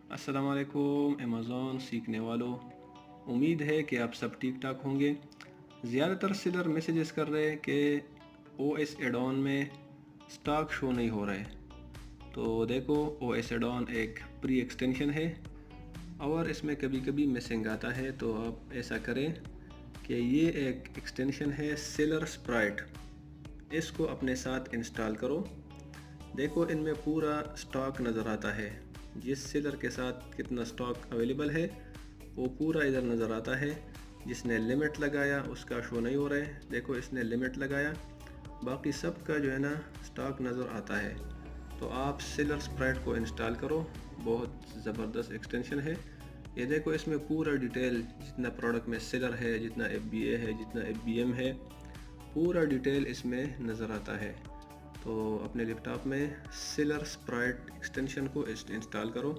अस्सलाम वालेकुम अमेज़ॉन सीखने वालों। उम्मीद है कि आप सब ठीक ठाक होंगे। ज़्यादातर सेलर मैसेजेस कर रहे हैं कि ओएस एडॉन में स्टॉक शो नहीं हो रहा है। तो देखो, ओएस एडॉन एक प्री एक्सटेंशन है और इसमें कभी कभी मिसिंग आता है। तो आप ऐसा करें कि ये एक एक्सटेंशन है सेलर स्प्राइट, इसको अपने साथ इंस्टॉल करो। देखो, इनमें पूरा स्टॉक नज़र आता है। जिस सेलर के साथ कितना स्टॉक अवेलेबल है वो पूरा इधर नज़र आता है। जिसने लिमिट लगाया उसका शो नहीं हो रहा है। देखो, इसने लिमिट लगाया, बाकी सब का जो है ना स्टॉक नज़र आता है। तो आप सेलर स्प्राइट को इंस्टॉल करो, बहुत ज़बरदस्त एक्सटेंशन है। ये देखो, इसमें पूरा डिटेल, जितना प्रोडक्ट में सेलर है, जितना FBA है, जितना FBM है, पूरा डिटेल इसमें नज़र आता है। तो अपने लैपटॉप में सेलर स्प्राइट एक्सटेंशन को इंस्टॉल करो।